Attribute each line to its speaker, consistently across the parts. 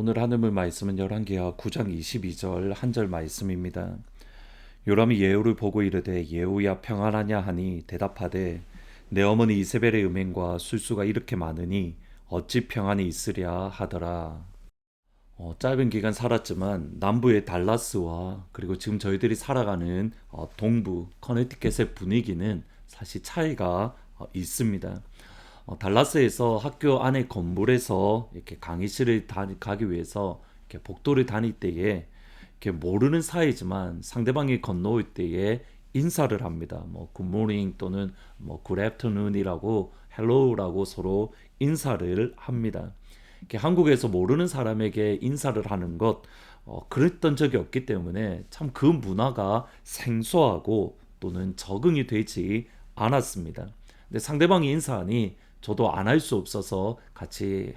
Speaker 1: 오늘 하늘물 말씀은 열왕기하 9장 22절 한 절 말씀입니다. 요람이 예후를 보고 이르되 예후야 평안하냐 하니 대답하되 내 어머니 이세벨의 음행과 술수가 이렇게 많으니 어찌 평안이 있으랴 하더라. 짧은 기간 살았지만 남부의 달라스와 그리고 지금 저희들이 살아가는 동부 커네티켓의 분위기는 사실 차이가 있습니다. 달라스에서 학교 안에 건물에서 이렇게 강의실을 가기 위해서 이렇게 복도를 다닐 때에 이렇게 모르는 사이지만 상대방이 건너올 때에 인사를 합니다. 뭐 굿모닝 또는 뭐 굿애프터눈이라고 헬로우라고 서로 인사를 합니다. 이렇게 한국에서 모르는 사람에게 인사를 하는 것 그랬던 적이 없기 때문에 참 그 문화가 생소하고 또는 적응이 되지 않았습니다. 근데 상대방이 인사하니 저도 안 할 수 없어서 같이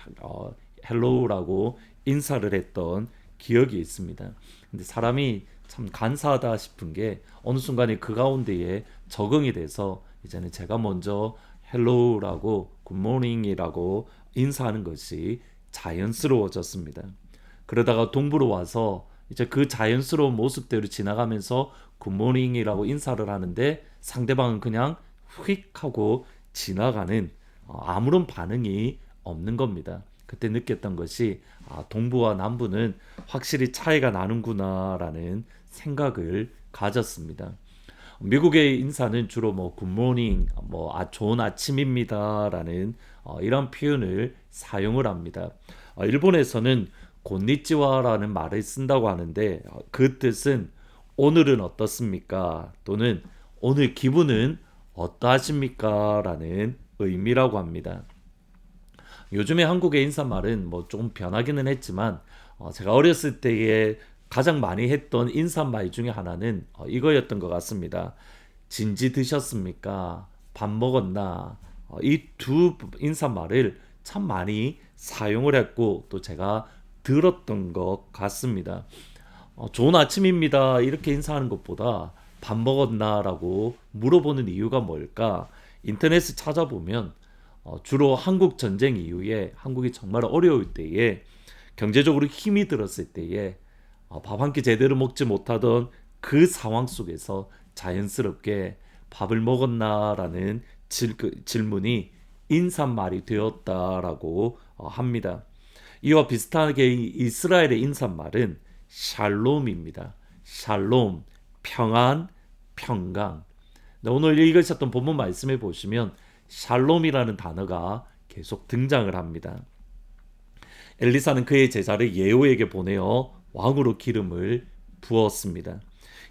Speaker 1: 헬로우라고 인사를 했던 기억이 있습니다. 근데 사람이 참 간사하다 싶은 게 어느 순간에 그 가운데에 적응이 돼서 이제는 제가 먼저 헬로우라고 굿모닝이라고 인사하는 것이 자연스러워졌습니다. 그러다가 동부로 와서 이제 그 자연스러운 모습대로 지나가면서 굿모닝이라고 인사를 하는데 상대방은 그냥 휙 하고 지나가는 아무런 반응이 없는 겁니다. 그때 느꼈던 것이 동부와 남부는 확실히 차이가 나는구나라는 생각을 가졌습니다. 미국의 인사는 주로 뭐 굿모닝, 좋은 아침입니다라는 이런 표현을 사용을 합니다. 일본에서는 곤니찌와라는 말을 쓴다고 하는데 그 뜻은 오늘은 어떻습니까? 또는 오늘 기분은 어떠하십니까? 라는 의미라고 합니다. 요즘에 한국의 인사말은 뭐 좀 변하기는 했지만 제가 어렸을 때에 가장 많이 했던 인사말 중에 하나는 이거였던 것 같습니다. 진지 드셨습니까? 밥 먹었나? 이 두 인사말을 참 많이 사용을 했고 또 제가 들었던 것 같습니다. 좋은 아침입니다. 이렇게 인사하는 것보다 밥 먹었나라고 물어보는 이유가 뭘까? 인터넷을 찾아보면 주로 한국 전쟁 이후에 한국이 정말 어려울 때에 경제적으로 힘이 들었을 때에 밥 한 끼 제대로 먹지 못하던 그 상황 속에서 자연스럽게 밥을 먹었나라는 질문이 인사말이 되었다라고 합니다. 이와 비슷하게 이스라엘의 인사말은 샬롬입니다. 샬롬, 평안, 평강. 오늘 읽으셨던 본문 말씀에 보시면 샬롬이라는 단어가 계속 등장을 합니다. 엘리사는 그의 제자를 예후에게 보내어 왕으로 기름을 부었습니다.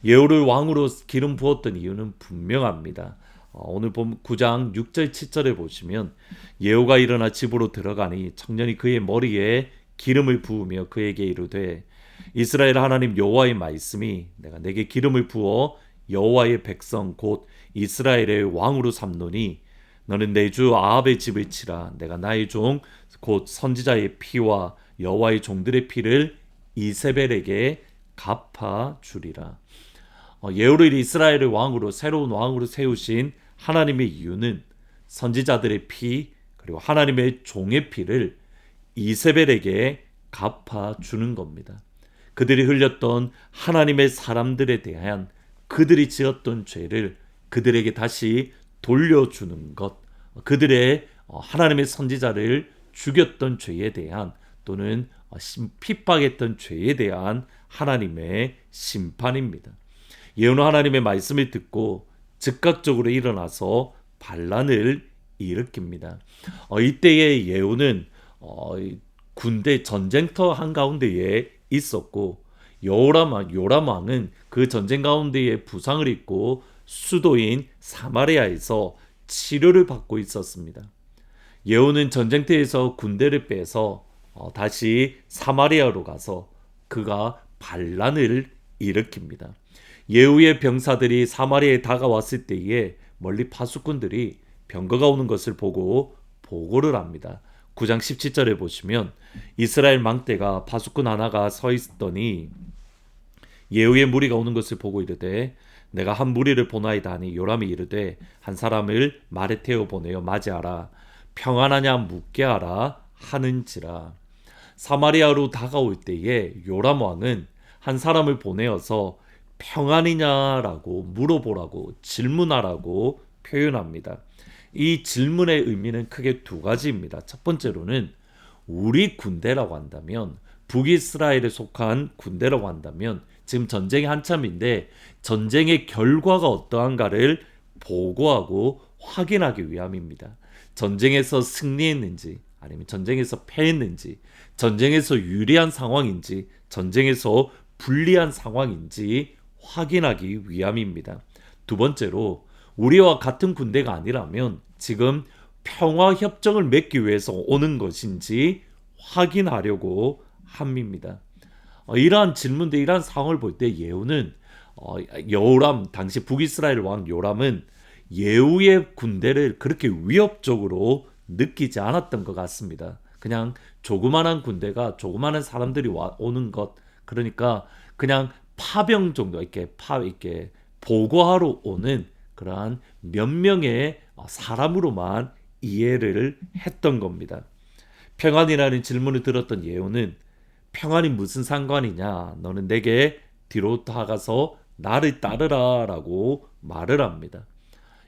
Speaker 1: 예후를 왕으로 기름 부었던 이유는 분명합니다. 오늘 9장 6절 7절에 보시면 예후가 일어나 집으로 들어가니 청년이 그의 머리에 기름을 부으며 그에게 이르되 이스라엘 하나님 여호와의 말씀이 내가 내게 기름을 부어 여호와의 백성 곧 이스라엘의 왕으로 삼노니 너는 내 주 아합의 집을 치라. 내가 나의 종 곧 선지자의 피와 여호와의 종들의 피를 이세벨에게 갚아 주리라. 예후를 이스라엘의 왕으로 새로운 왕으로 세우신 하나님의 이유는 선지자들의 피 그리고 하나님의 종의 피를 이세벨에게 갚아 주는 겁니다. 그들이 흘렸던 하나님의 사람들에 대한 그들이 지었던 죄를 그들에게 다시 돌려주는 것, 그들의 하나님의 선지자를 죽였던 죄에 대한 또는 핍박했던 죄에 대한 하나님의 심판입니다. 예후는 하나님의 말씀을 듣고 즉각적으로 일어나서 반란을 일으킵니다. 이때의 예후는 군대 전쟁터 한가운데에 있었고 요람 왕은 그 전쟁 가운데에 부상을 입고 수도인 사마리아에서 치료를 받고 있었습니다. 예후는 전쟁터에서 군대를 빼서 다시 사마리아로 가서 그가 반란을 일으킵니다. 예후의 병사들이 사마리아에 다가왔을 때에 멀리 파수꾼들이 병거가 오는 것을 보고 보고를 합니다. 9장 17절에 보시면 이스라엘 망대가 파수꾼 하나가 서 있더니 예후의 무리가 오는 것을 보고 이르되 내가 한 무리를 보나이다 하니 요람이 이르되 한 사람을 말에 태워 보내어 맞이하라 평안하냐 묻게 하라 하는지라. 사마리아로 다가올 때에 요람 왕은 한 사람을 보내어서 평안이냐라고 물어보라고 질문하라고 표현합니다. 이 질문의 의미는 크게 두 가지입니다. 첫 번째로는 우리 군대라고 한다면, 북이스라엘에 속한 군대라고 한다면 지금 전쟁이 한참인데 전쟁의 결과가 어떠한가를 보고하고 확인하기 위함입니다. 전쟁에서 승리했는지 아니면 전쟁에서 패했는지, 전쟁에서 유리한 상황인지 전쟁에서 불리한 상황인지 확인하기 위함입니다. 두 번째로 우리와 같은 군대가 아니라면 지금 평화협정을 맺기 위해서 오는 것인지 확인하려고 함입니다. 이러한 질문들, 이러한 상황을 볼 때 예후는 여호람, 당시 북이스라엘 왕 요람은 예후의 군대를 그렇게 위협적으로 느끼지 않았던 것 같습니다. 그냥 조그만한 군대가 조그만한 사람들이 오는 것, 그러니까 그냥 파병 정도 이렇게 보고하러 오는 그러한 몇 명의 사람으로만 이해를 했던 겁니다. 평안이라는 질문을 들었던 예후는 평안이 무슨 상관이냐, 너는 내게 뒤로 다가서 나를 따르라 라고 말을 합니다.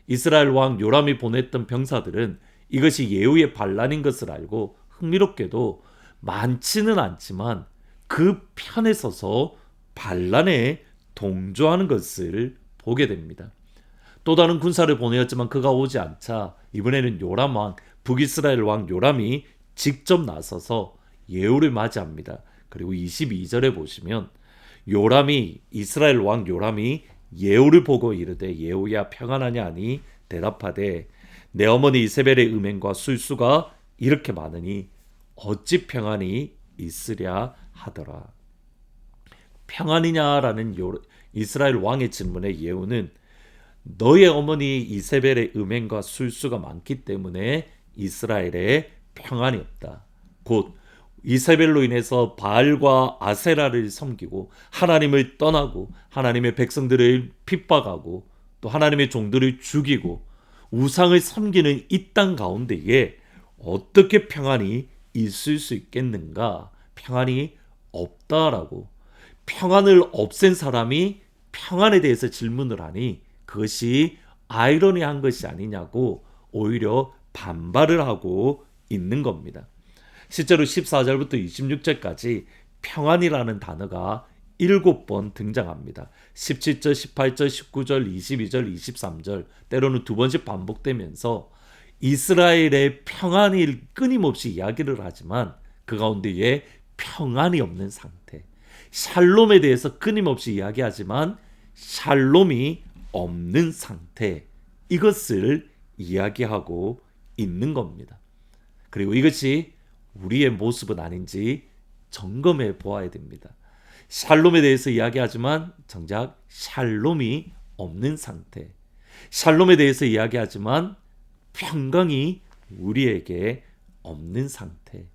Speaker 1: 이스라엘 왕 요람이 보냈던 병사들은 이것이 예후의 반란인 것을 알고 흥미롭게도 많지는 않지만 그 편에 서서 반란에 동조하는 것을 보게 됩니다. 또 다른 군사를 보내었지만 그가 오지 않자 이번에는 요람 왕, 북이스라엘 왕 요람이 직접 나서서 예후를 맞이합니다. 그리고 22절에 보시면 이스라엘 왕 요람이 예후를 보고 이르되 예후야 평안하냐 하니 대답하되 내 어머니 이세벨의 음행과 술수가 이렇게 많으니 어찌 평안이 있으랴 하더라. 평안이냐라는 이스라엘 왕의 질문에 예후는 너의 어머니 이세벨의 음행과 술수가 많기 때문에 이스라엘에 평안이 없다. 곧 이세벨로 인해서 바알과 아세라를 섬기고 하나님을 떠나고 하나님의 백성들을 핍박하고 또 하나님의 종들을 죽이고 우상을 섬기는 이 땅 가운데에 어떻게 평안이 있을 수 있겠는가? 평안이 없다라고. 평안을 없앤 사람이 평안에 대해서 질문을 하니 그것이 아이러니한 것이 아니냐고 오히려 반발을 하고 있는 겁니다. 실제로 14절부터 26절까지 평안이라는 단어가 7번 등장합니다. 17절, 18절, 19절, 22절, 23절 때로는 두 번씩 반복되면서 이스라엘의 평안을 끊임없이 이야기를 하지만 그 가운데에 평안이 없는 상태, 샬롬에 대해서 끊임없이 이야기하지만 샬롬이 없는 상태, 이것을 이야기하고 있는 겁니다. 그리고 이것이 우리의 모습은 아닌지 점검해 보아야 됩니다. 샬롬에 대해서 이야기하지만 정작 샬롬이 없는 상태, 샬롬에 대해서 이야기하지만 평강이 우리에게 없는 상태.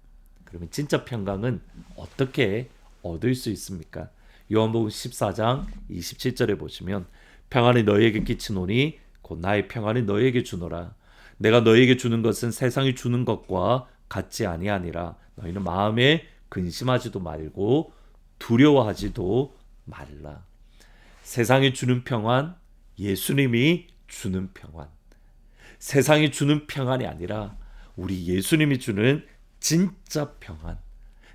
Speaker 1: 그러면 진짜 평강은 어떻게 얻을 수 있습니까? 요한복음 14장 27절에 보시면 평안이 너희에게 끼치노니 곧 나의 평안이 너희에게 주노라. 내가 너희에게 주는 것은 세상이 주는 것과 같지 아니하니라. 너희는 마음에 근심하지도 말고 두려워하지도 말라. 세상이 주는 평안, 예수님이 주는 평안. 세상이 주는 평안이 아니라 우리 예수님이 주는 진짜 평안.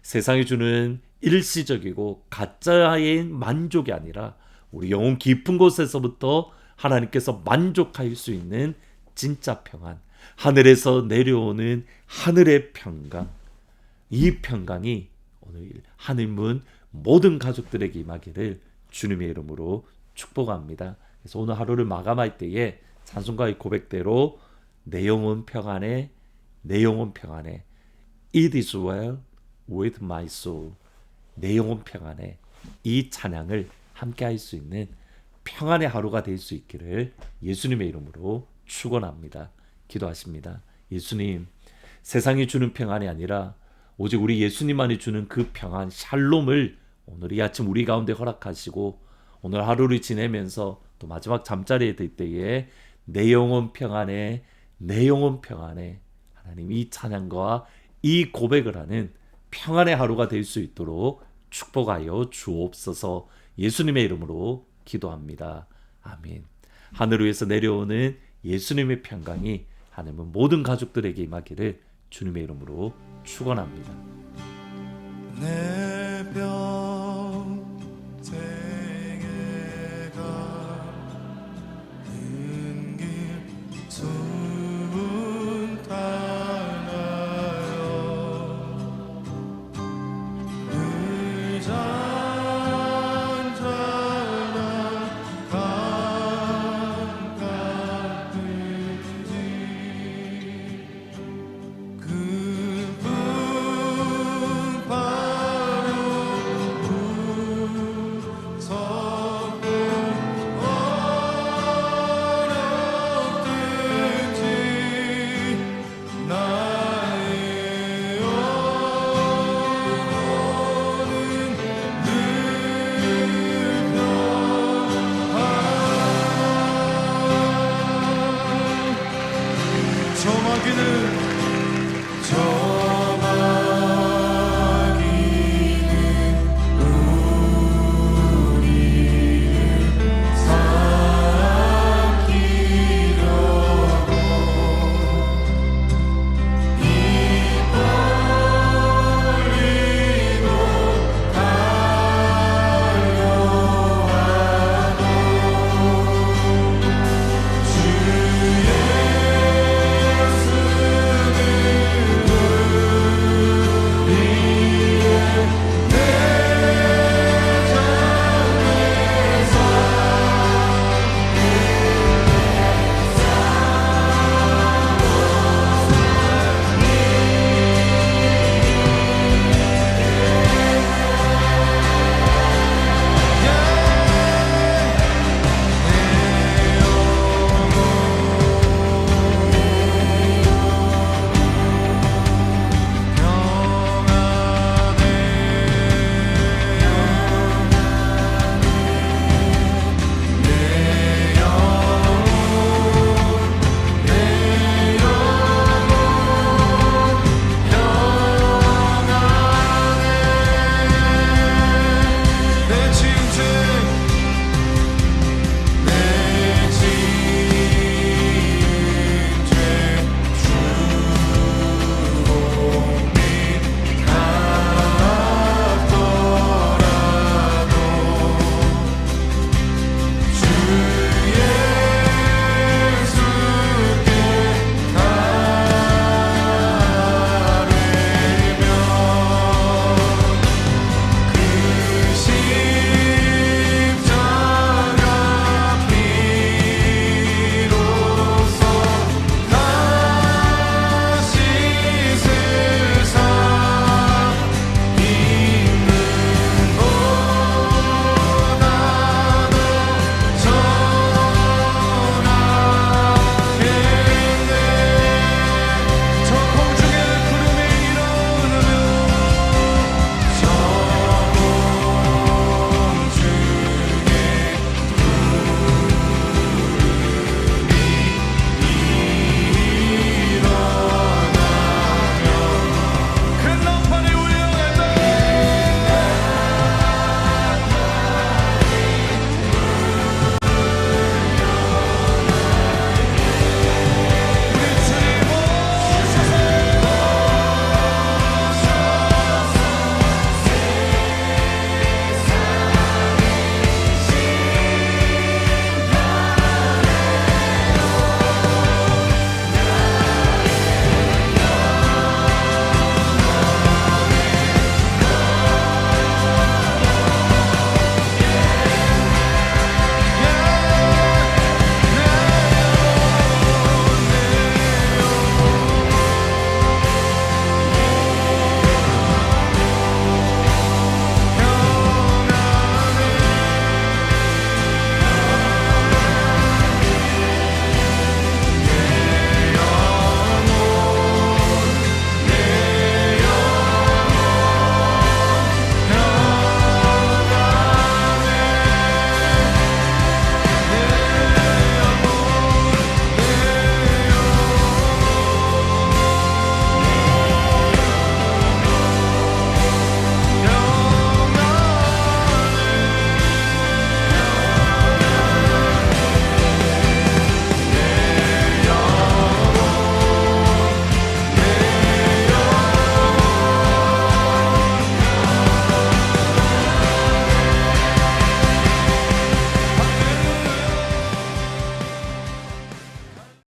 Speaker 1: 세상이 주는 일시적이고 가짜의 만족이 아니라 우리 영혼 깊은 곳에서부터 하나님께서 만족할 수 있는 진짜 평안. 하늘에서 내려오는 하늘의 평강. 이 평강이 오늘 하늘문 모든 가족들에게 임하기를 주님의 이름으로 축복합니다. 그래서 오늘 하루를 마감할 때에 찬송가의 고백대로 내 영혼 평안해, 내 영혼 평안해. It is well with my soul. 내 영혼 평안해. 이 찬양을 함께 할 수 있는 평안의 하루가 될 수 있기를 예수님의 이름으로 축원합니다. 기도하십니다. 예수님, 세상이 주는 평안이 아니라 오직 우리 예수님만이 주는 그 평안, 샬롬을 오늘 이 아침 우리 가운데 허락하시고 오늘 하루를 지내면서 또 마지막 잠자리에 들 때에 내 영혼 평안해, 내 영혼 평안해. 하나님, 이 찬양과 이 고백을 하는 평안의 하루가 될 수 있도록 축복하여 주옵소서. 예수님의 이름으로 기도합니다. 아멘. 하늘 위에서 내려오는 예수님의 평강이 하나님은 모든 가족들에게 임하기를 주님의 이름으로 축원합니다.
Speaker 2: 내 평생에 가는 길 순탄하여 그 잔잔한 강 같은지 그분 바로 무섭고 어렵든지 나의 영혼은 늘 평안. 정하기는